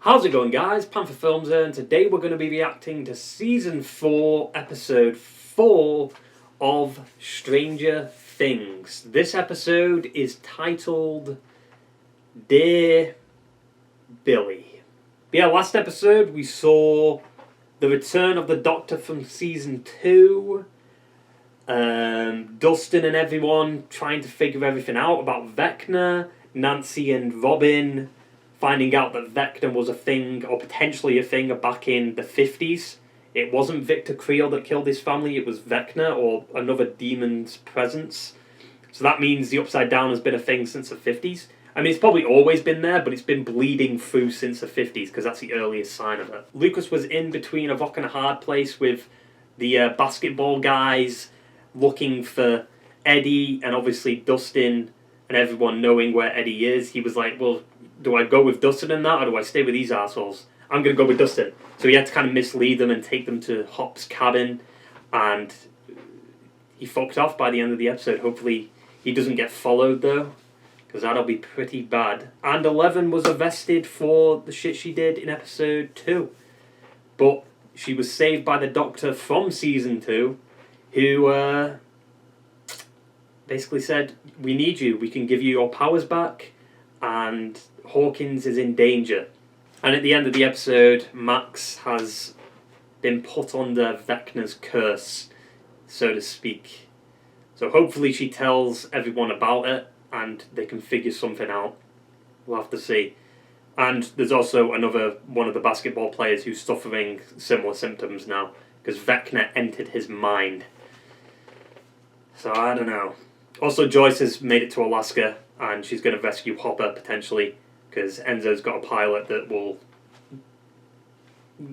How's it going, guys? Panther Films here, and today we're going to be reacting to Season 4, Episode 4 of Stranger Things. This episode is titled Dear Billy. But yeah, last episode we saw the return of the Doctor from Season 2. Dustin and everyone trying to figure everything out about Vecna. Nancy and Robin finding out that Vecna was a thing, or potentially a thing, back in the 50s. It wasn't Victor Creel that killed his family, it was Vecna, or another demon's presence. So that means the Upside Down has been a thing since the 50s. I mean, it's probably always been there, but it's been bleeding through since the 50s, because that's the earliest sign of it. Lucas was in between a rock and a hard place with the basketball guys, looking for Eddie, and obviously Dustin and everyone knowing where Eddie is. He was like, well, do I go with Dustin in that, or do I stay with these assholes? I'm going to go with Dustin. So he had to kind of mislead them and take them to Hop's cabin, and he fucked off by the end of the episode. Hopefully he doesn't get followed, though, because that'll be pretty bad. And 11 was arrested for the shit she did in episode 2. But she was saved by the Doctor from Season 2, who basically said, we need you, we can give you your powers back, and Hawkins is in danger. And at the end of the episode, Max has been put under Vecna's curse, so to speak. So hopefully she tells everyone about it and they can figure something out. We'll have to see. And there's also another one of the basketball players who's suffering similar symptoms now, because Vecna entered his mind. So I don't know. Also, Joyce has made it to Alaska, and she's going to rescue Hopper, potentially, because Enzo's got a pilot that will,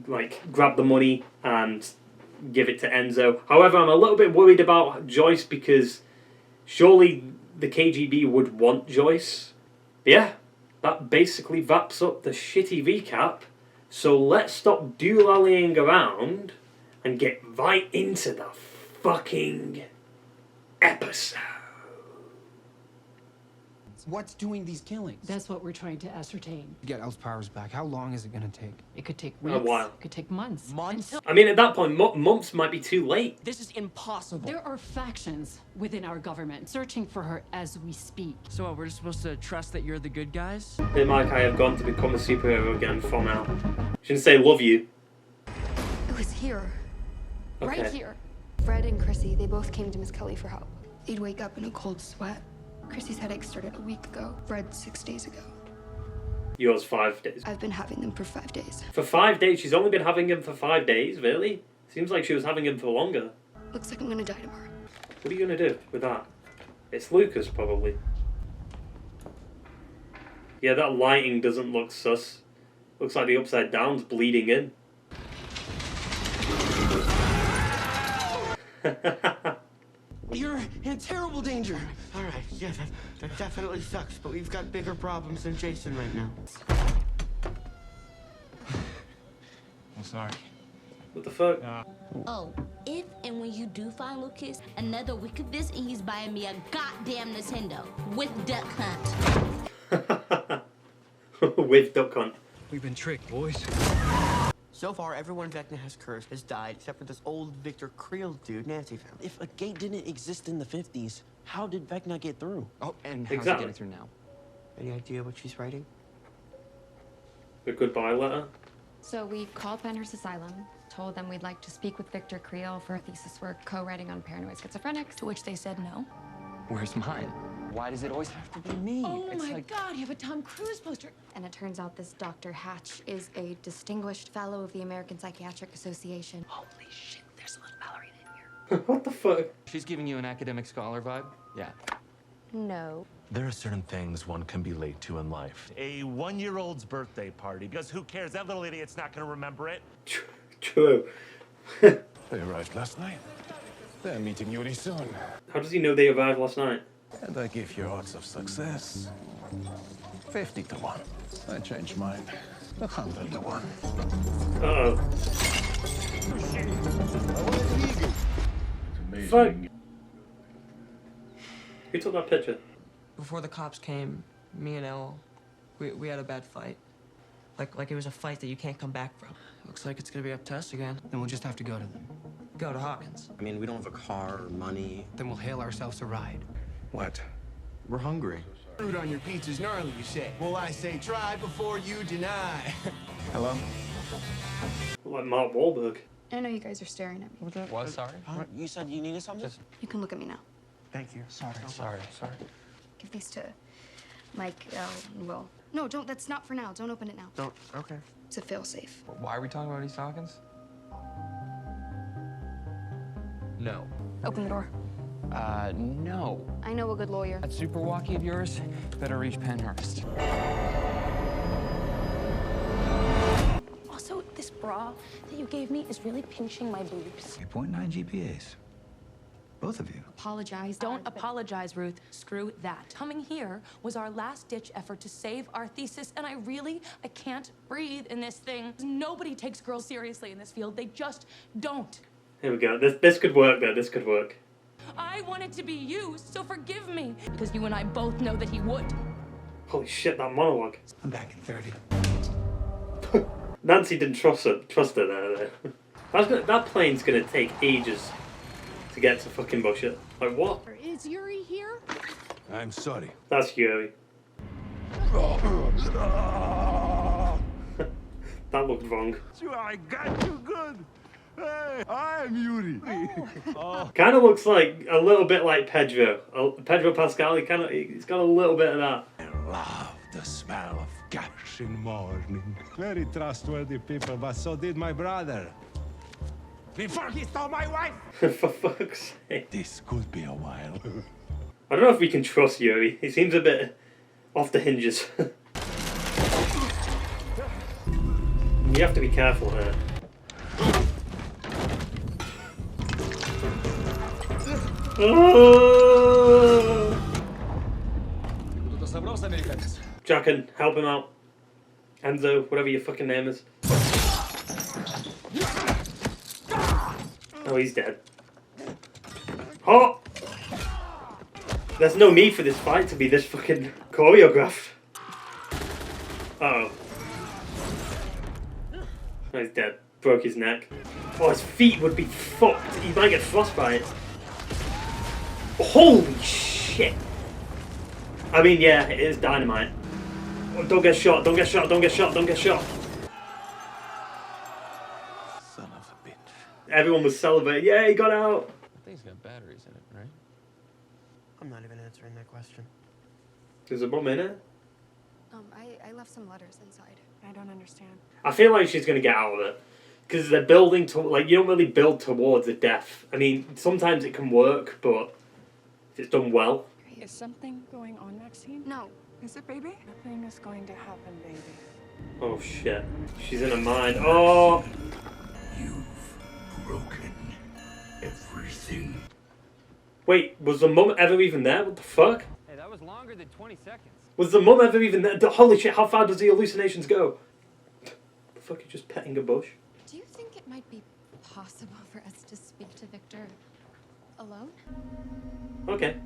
like, grab the money and give it to Enzo. However, I'm a little bit worried about Joyce, because surely the KGB would want Joyce. But yeah, that basically wraps up the shitty recap. So let's stop doolallying around and get right into the fucking episode. What's doing these killings? That's what we're trying to ascertain. Get El's powers back. How long is it gonna take? It could take weeks. A while. It could take months. Months? I mean, at that point, months might be too late. This is impossible. There are factions within our government searching for her as we speak. So we're just supposed to trust that you're the good guys? Hey Mike, I have gone to become a superhero again from now. Shouldn't say love you. It was here. Okay. Right here. Fred and Chrissy, they both came to Miss Kelly for help. They'd wake up in a cold sweat. Chrissy's headache started a week ago. Fred 6 days ago. Yours 5 days. I've been having them for 5 days. For 5 days? She's only been having him for 5 days? Really? Seems like she was having him for longer. Looks like I'm gonna die tomorrow. What are you going to do with that? It's Lucas, probably. Yeah, that lighting doesn't look sus. Looks like the Upside Down's bleeding in. You're in terrible danger. All right, yeah, that definitely sucks, but we've got bigger problems than Jason right now. I'm sorry. What the fuck? Oh, if and when you do find Lucas, another week of this and he's buying me a goddamn Nintendo with Duck Hunt. With Duck Hunt. We've been tricked, boys. So far, everyone Vecna has cursed has died, except for this old Victor Creel dude Nancy found. If a gate didn't exist in the 50s, how did Vecna get through? Oh, and how's Exactly. it getting through now? Any idea what she's writing? A goodbye letter. So we called Pennhurst Asylum, told them we'd like to speak with Victor Creel for a thesis work co-writing on paranoid schizophrenics, To which they said no. Where's mine? Why does it always have to be me? Oh It's my like, God, you have a Tom Cruise poster. and it turns out this Dr. Hatch is a distinguished fellow of the American Psychiatric Association. holy shit, there's a little ballerina in here. What the fuck? She's giving you an academic scholar vibe? Yeah. No. There are certain things one can be late to in life. A one-year-old's birthday party, because who cares? That little idiot's not going to remember it. True. They arrived last night. They're meeting Yuri soon. How does he know they arrived last night? And I give your odds of success 50 to 1. I changed mine 100 to 1. Uh-oh. It's Fuck. amazing. Who took that picture? Before the cops came, me and Elle, we had a bad fight. Like it was a fight that you can't come back from. Looks like it's gonna be up to us again. Then we'll just have to go to them. Go to Hawkins. I mean, we don't have a car or money. Then we'll hail ourselves a ride. What? We're hungry. Fruit on your pizza's gnarly, you say. Well, I say try before you deny. Hello? Like Mark Wahlberg. I know you guys are staring at me. What? Sorry? You said you needed something? You can look at me now. Thank you. Sorry. Give these to Mike, Al, and Will. No, don't. That's not for now. Don't open it now. Don't. Okay. It's a fail-safe. Why are we talking about East Hawkins? No. Open the door. No. I know a good lawyer. That super walkie of yours better reach Pennhurst. Also, this bra that you gave me is really pinching my boobs. 3.9 GPAs. Both of you. Apologize. Don't apologize, Ruth. Screw that. Coming here was our last-ditch effort to save our thesis, and I can't breathe in this thing. Nobody takes girls seriously in this field. They just don't. Here we go. This could work, though. This could work. I wanted to be used, so forgive me. Because you and I both know that he would. Holy shit, that monologue. I'm back in 30. Nancy didn't trust her there. That plane's gonna take ages to get to fucking Bullshit. Like, what? Is Yuri here? I'm sorry. That's Yuri. That looked wrong. I got you good. Hey, I'm Yuri. Kind of looks like a little bit like Pedro. Pedro Pascal. He's got a little bit of that. I love the smell of cash in morning. Very trustworthy people, but so did my brother. Before he stole my wife. For fuck's sake. This could be a while. I don't know if we can trust Yuri. He seems a bit off the hinges. You have to be careful here. Oh! Jackin, help him out. Enzo, whatever your fucking name is. Oh, he's dead. Oh! There's no need for this fight to be this fucking choreographed. Uh-oh. Oh, he's dead. Broke his neck. Oh, his feet would be fucked. He might get frostbite. Holy shit! I mean, yeah, it is dynamite. Oh, don't get shot, don't get shot, don't get shot, don't get shot. Son of a bitch. Everyone was celebrating. Yeah, he got out. That thing's got batteries in it, right? I'm not even answering that question. There's a bomb in it? I left some letters inside. I don't understand. I feel like she's gonna get out of it. Because they're building to, like, you don't really build towards a death. I mean, sometimes it can work, but if it's done well. Is something going on, Maxine? No. Is it, baby? Nothing is going to happen, baby. Oh shit. She's in a mine. Oh! You've broken everything. Wait, was the mum ever even there? What the fuck? Hey, that was longer than 20 seconds. Was the mum ever even there? Holy shit, how far does the hallucinations go? The fuck, you're just petting a bush? Do you think it might be possible for us to speak to Victor alone? Okay.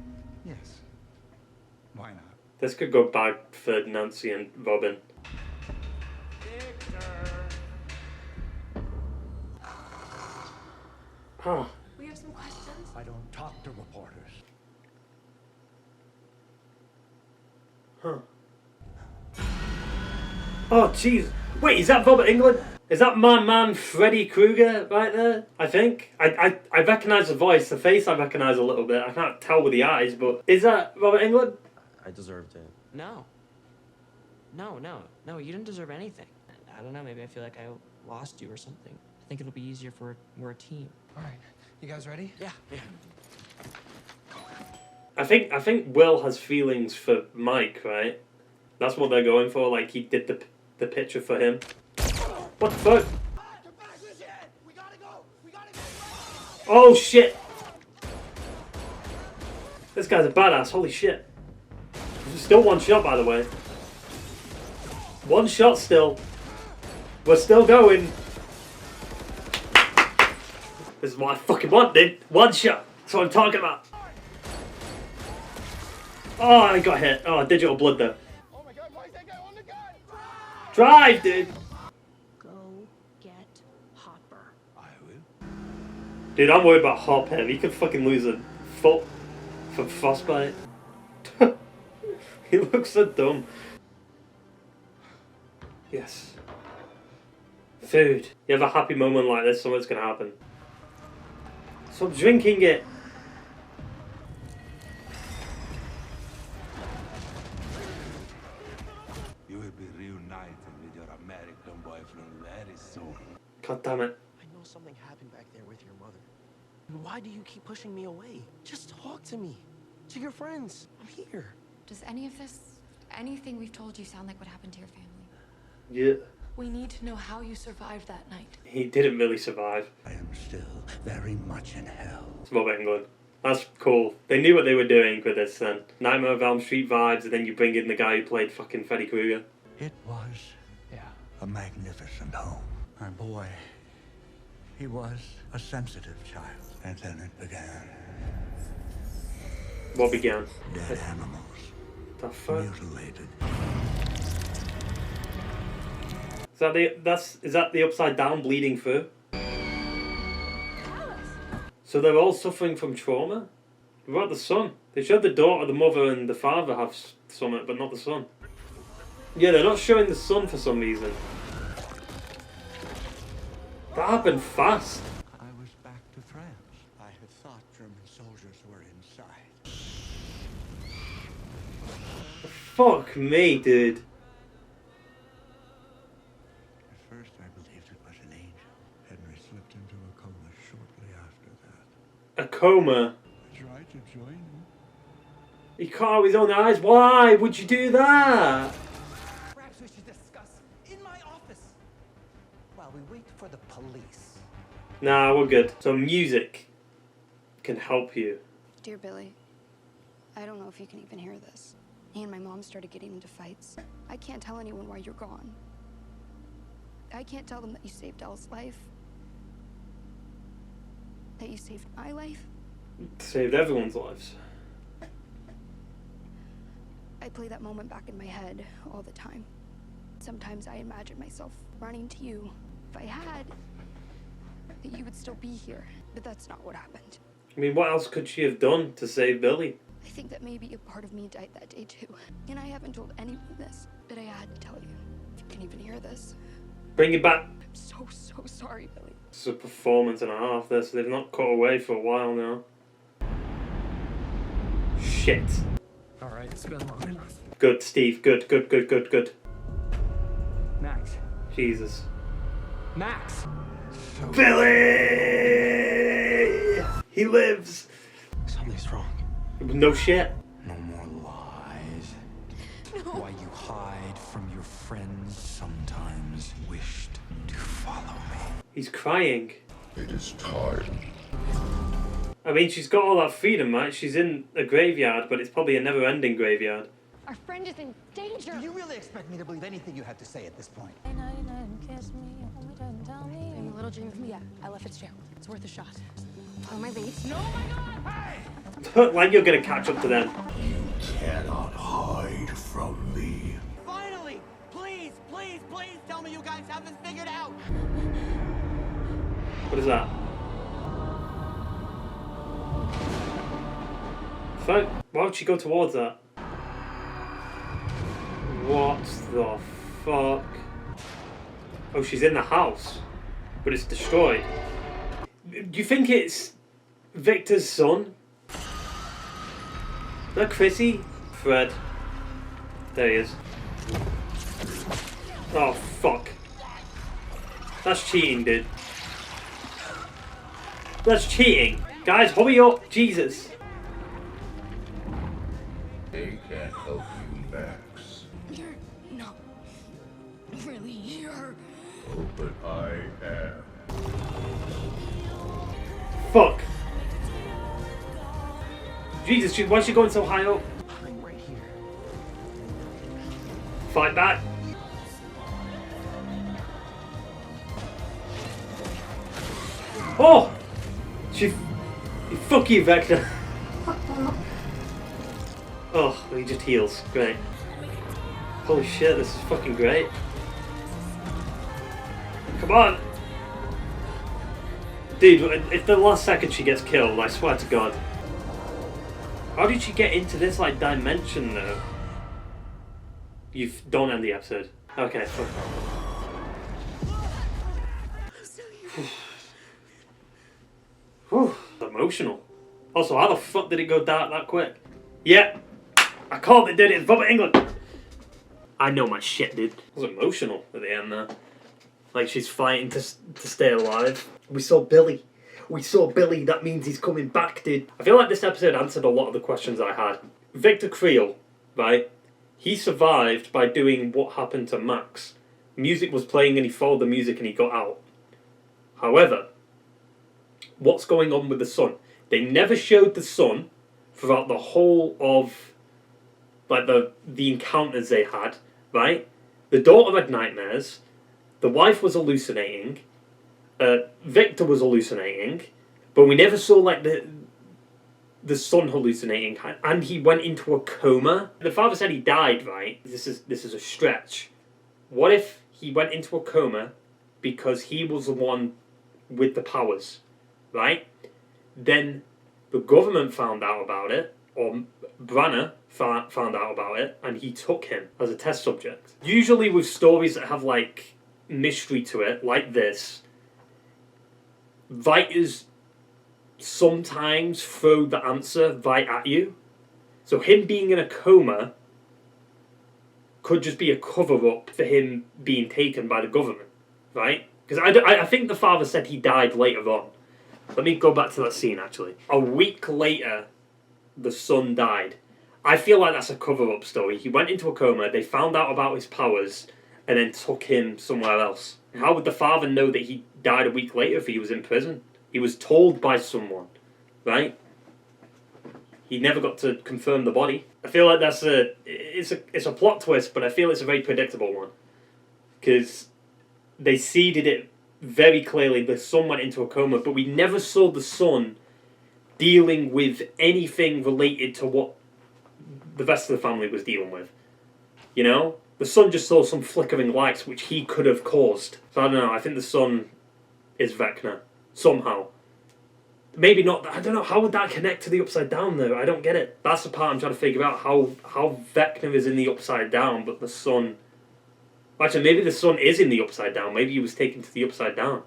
Yes. Why not? This could go bad for Nancy and Robin. Huh. We have some questions. I don't talk to reporters. Huh. Oh, jeez. Wait, is that Robert Englund? Is that my man Freddy Krueger right there? I think. I recognise the voice. The face I recognise a little bit. I can't tell with the eyes, but... Is that Robert Englund? I deserved it. No, you didn't deserve anything. I don't know, maybe I feel like I lost you or something. I think it'll be easier if we're a team. All right, you guys ready? Yeah. I think Will has feelings for Mike, right? That's what they're going for. Like, he did the picture for him. What the fuck? Oh shit! This guy's a badass. Holy shit! Still one shot, by the way. One shot still. We're still going. This is what I fucking want, dude. One shot. That's what I'm talking about. Oh, I got hit. Oh, digital blood though. Drive, dude! Go get Hopper. I will. Dude, I'm worried about Hopper. He could fucking lose a foot from frostbite. He looks so dumb. Yes. Food. You have a happy moment like this, something's gonna happen. Stop drinking it! You will be reunited with your American boyfriend very soon. God damn it. I know something happened back there with your mother. Why do you keep pushing me away? Just talk to me. To your friends. I'm here. Does any of this, anything we've told you sound like what happened to your family? Yeah. We need to know how you survived that night. He didn't really survive. I am still very much in hell. It's Robert Englund. That's cool. They knew what they were doing with this then. Nightmare of Elm Street vibes, and then you bring in the guy who played fucking Freddy Krueger. It was a magnificent home. My boy, he was a sensitive child. And then it began. What began? Dead animals. The fuck? Mutilated. Is that the upside down bleeding through? So they're all suffering from trauma? What about the son? They showed the daughter, the mother, and the father have something, but not the son. Yeah, they're not showing the son for some reason. That happened fast. I was back to France. I had thought German soldiers were inside. Fuck me, dude. At first I believed it was an angel. Henry slipped into a coma shortly after that. A coma? I tried to join him. He cut out his own eyes? Why would you do that? Perhaps we should discuss in my office while we wait for the police. Nah, we're good. So music can help you. Dear Billy, I don't know if you can even hear this. Me and my mom started getting into fights. I can't tell anyone why you're gone. I can't tell them that you saved Elle's life. That you saved my life. Saved everyone's lives. I play that moment back in my head all the time. Sometimes I imagine myself running to you. If I had, that you would still be here. But that's not what happened. I mean, what else could she have done to save Billy? I think that maybe a part of me died that day too. And I haven't told anyone this, but I had to tell you. If you can even hear this. Bring it back. I'm so sorry, Billy. It's a performance and a half there, so they've not cut away for a while now. Shit. Alright, it's been long enough. Good, Steve. Good. Max. Jesus. Max! Billy! He lives! Something's wrong. No shit. No more lies. Why you hide from your friends sometimes wished to follow me. He's crying. It is time. I mean, she's got all that freedom, right? She's in a graveyard, but it's probably a never-ending graveyard. Our friend is in danger. Do you really expect me to believe anything you have to say at this point? I'm a little dream of me. Yeah, Ella Fitzgerald. It's worth a shot. Follow my lead. No, my God! Hey! Like you're gonna catch up to them. You cannot hide from me. Finally! Please tell me you guys have this figured out! What is that? Fuck. Why would she go towards that? What the fuck? Oh, she's in the house, but it's destroyed. Do you think it's Victor's son? Is that Chrissy? Fred. There he is. Oh, fuck. That's cheating, dude. That's cheating. Guys, hurry up. Jesus. They can't help you, Max. You're not really here. Oh, but I am. Fuck. Jesus, why is she going so high up? I'm right here. Fight back. Oh! Fuck you, Vecna. Oh, he just heals. Great. Holy shit, this is fucking great. Come on! Dude, if the last second she gets killed, I swear to God. How did she get into this, like, dimension, though? Don't end the episode. Okay, fuck. Whew, emotional. Also, how the fuck did it go dark that quick? Yeah, I called it, did it? It's Robert Englund. I know my shit, dude. It was emotional at the end there. Like she's fighting to stay alive. We saw Billy. We saw Billy. That means he's coming back, dude. I feel like this episode answered a lot of the questions I had. Victor Creel, right? He survived by doing what happened to Max. Music was playing and he followed the music and he got out. However, what's going on with the son? They never showed the son throughout the whole of like the encounters they had, right? The daughter had nightmares, the wife was hallucinating, Victor was hallucinating, but we never saw like the son hallucinating, and he went into a coma. The father said he died, right? This is a stretch. What if he went into a coma because he was the one with the powers, right? Then the government found out about it, or Branagh found out about it, and he took him as a test subject. Usually with stories that have like mystery to it, like this, writers sometimes throw the answer right at you. So him being in a coma could just be a cover-up for him being taken by the government, right? Because I think the father said he died later on. Let me go back to that scene, actually. A week later, the son died. I feel like that's a cover-up story. He went into a coma, they found out about his powers, and then took him somewhere else. How would the father know that he died a week later if he was in prison? He was told by someone, right? He never got to confirm the body. I feel like it's a plot twist, but I feel it's a very predictable one. Because they seeded it very clearly. The son went into a coma, but we never saw the son dealing with anything related to what the rest of the family was dealing with. You know? The son just saw some flickering lights which he could have caused. So I don't know, I think the son is Vecna. Somehow. Maybe not, I don't know, how would that connect to the Upside Down though? I don't get it. That's the part I'm trying to figure out, how Vecna is in the Upside Down, but the son... Actually, maybe the son is in the Upside Down. Maybe he was taken to the Upside Down.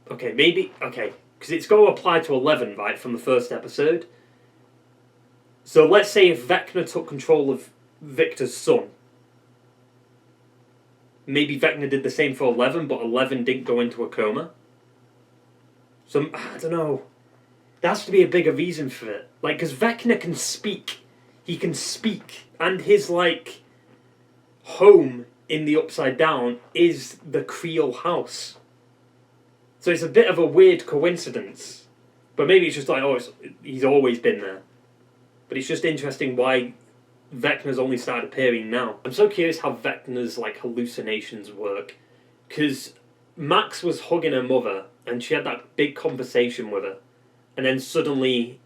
Okay, maybe... Okay, because it's going to apply to 11, right, from the first episode. So let's say if Vecna took control of Victor's son. Maybe Vecna did the same for 11, but 11 didn't go into a coma. So, I don't know. There has to be a bigger reason for it. Like, because Vecna can speak. He can speak. And his, like... home in the Upside Down is the Creel house. So it's a bit of a weird coincidence. But maybe it's just like, oh, he's always been there. But it's just interesting why Vecna's only started appearing now. I'm so curious how Vecna's like hallucinations work. Because Max was hugging her mother and she had that big conversation with her. And then suddenly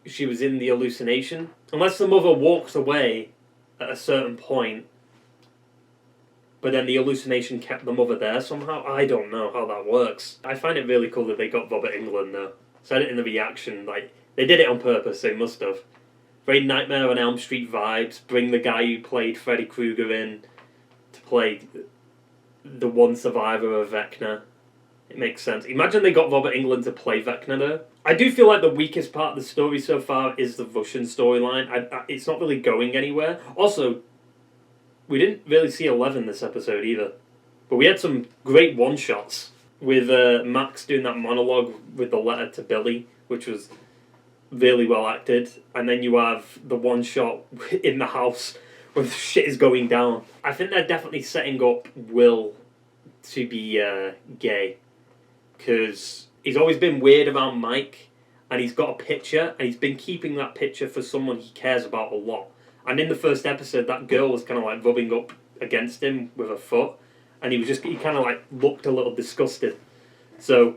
she was in the hallucination. Unless the mother walks away at a certain point, but then the hallucination kept the mother there somehow. I don't know how that works. I find it really cool that they got Robert Englund though. Said it in the reaction, like, they did it on purpose, they must have. Very Nightmare on Elm Street vibes, bring the guy who played Freddy Krueger in to play the one survivor of Vecna. It makes sense. Imagine they got Robert Englund to play Vecna though. I do feel like the weakest part of the story so far is the Russian storyline. It's not really going anywhere. Also, we didn't really see 11 this episode either. But we had some great one-shots with Max doing that monologue with the letter to Billy, which was really well acted. And then you have the one-shot in the house where the shit is going down. I think they're definitely setting up Will to be gay. Because he's always been weird about Mike, and he's got a picture, and he's been keeping that picture for someone he cares about a lot. And in the first episode, that girl was kind of like rubbing up against him with her foot, and he kind of like looked a little disgusted. So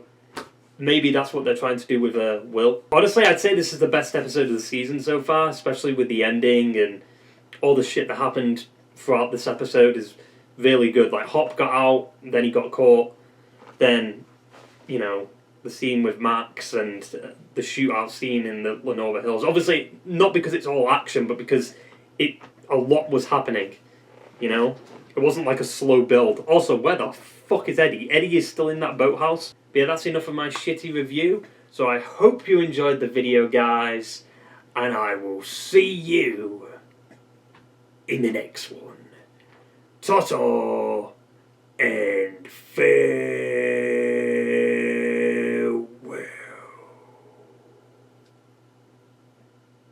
maybe that's what they're trying to do with Will. Honestly, I'd say this is the best episode of the season so far, especially with the ending and all the shit that happened throughout this episode is really good. Like, Hop got out, then he got caught, then, you know, the scene with Max and the shootout scene in the Lenova Hills. Obviously, not because it's all action, but because a lot was happening, you know? It wasn't like a slow build. Also, where the fuck is Eddie? Eddie is still in that boathouse. But yeah, that's enough of my shitty review. So I hope you enjoyed the video, guys. And I will see you in the next one. Ta-ta!